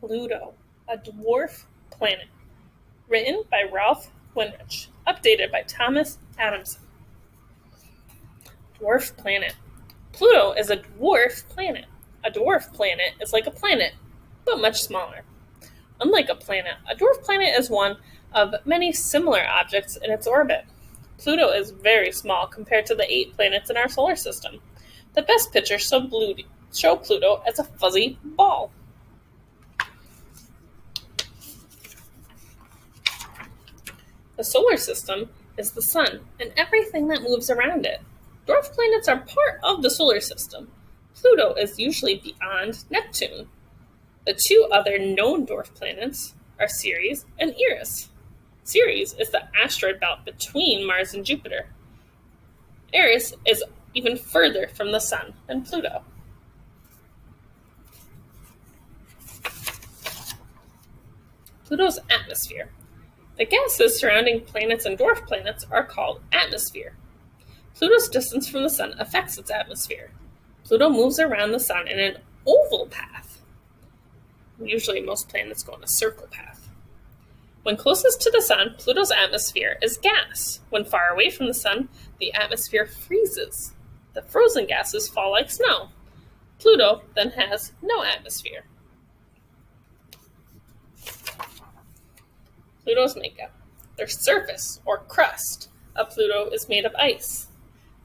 Pluto, a dwarf planet. Written by Ralph Winrich. Updated by Thomas Adamson. Dwarf planet. Pluto is a dwarf planet. A dwarf planet is like a planet, but much smaller. Unlike a planet, a dwarf planet is one of many similar objects in its orbit. Pluto is very small compared to the 8 planets in our solar system. The best pictures show Pluto as a fuzzy ball. The solar system is the sun and everything that moves around it. Dwarf planets are part of the solar system. Pluto is usually beyond Neptune. The 2 other known dwarf planets are Ceres and Eris. Ceres is the asteroid belt between Mars and Jupiter. Eris is even further from the sun than Pluto. Pluto's atmosphere. The gases surrounding planets and dwarf planets are called atmosphere. Pluto's distance from the sun affects its atmosphere. Pluto moves around the sun in an oval path. Usually most planets go in a circle path. When closest to the sun, Pluto's atmosphere is gas. When far away from the sun, the atmosphere freezes. The frozen gases fall like snow. Pluto then has no atmosphere. Pluto's makeup. The surface, or crust, of Pluto is made of ice.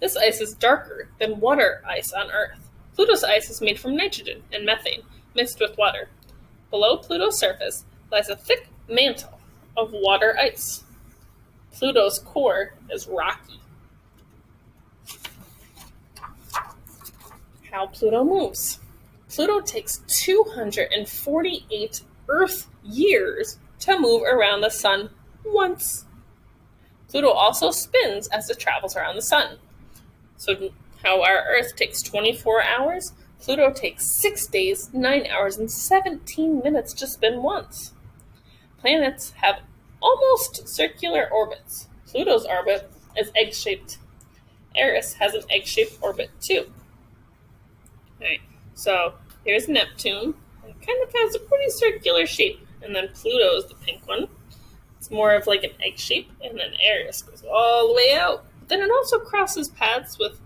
This ice is darker than water ice on Earth. Pluto's ice is made from nitrogen and methane mixed with water. Below Pluto's surface lies a thick mantle of water ice. Pluto's core is rocky. How Pluto moves. Pluto takes 248 Earth years to move around the sun once. Pluto also spins as it travels around the sun. So how our Earth takes 24 hours, Pluto takes 6 days, 9 hours, and 17 minutes to spin once. Planets have almost circular orbits. Pluto's orbit is egg-shaped. Eris has an egg-shaped orbit too. Alright, so here's Neptune. It kind of has a pretty circular shape. And then Pluto is the pink one. It's more of like an egg shape. And then Eris goes all the way out. But then it also crosses paths with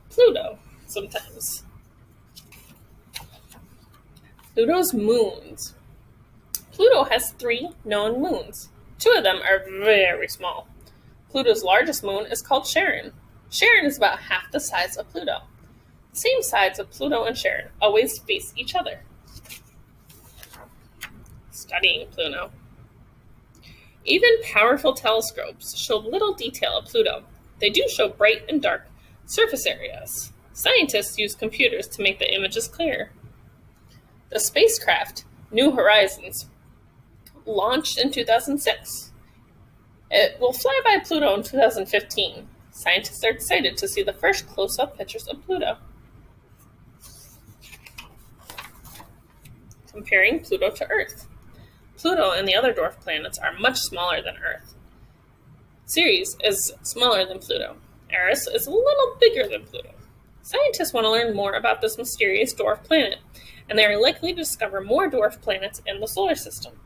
Pluto sometimes. Pluto's moons. Pluto has 3 known moons. 2 of them are very small. Pluto's largest moon is called Charon. Charon is about half the size of Pluto. The same sides of Pluto and Charon always face each other. Studying Pluto. Even powerful telescopes show little detail of Pluto. They do show bright and dark surface areas. Scientists use computers to make the images clearer. The spacecraft New Horizons launched in 2006. It will fly by Pluto in 2015. Scientists are excited to see the first close-up pictures of Pluto. Comparing Pluto to Earth. Pluto and the other dwarf planets are much smaller than Earth. Ceres is smaller than Pluto. Eris is a little bigger than Pluto. Scientists want to learn more about this mysterious dwarf planet, and they are likely to discover more dwarf planets in the solar system.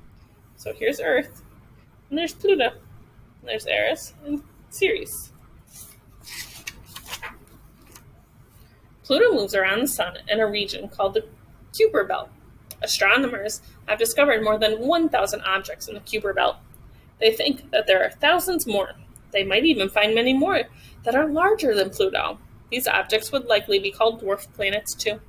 So here's Earth, and there's Pluto, and there's Eris and Ceres. Pluto moves around the sun in a region called the Kuiper Belt. Astronomers have discovered more than 1,000 objects in the Kuiper Belt. They think that there are thousands more. They might even find many more that are larger than Pluto. These objects would likely be called dwarf planets too.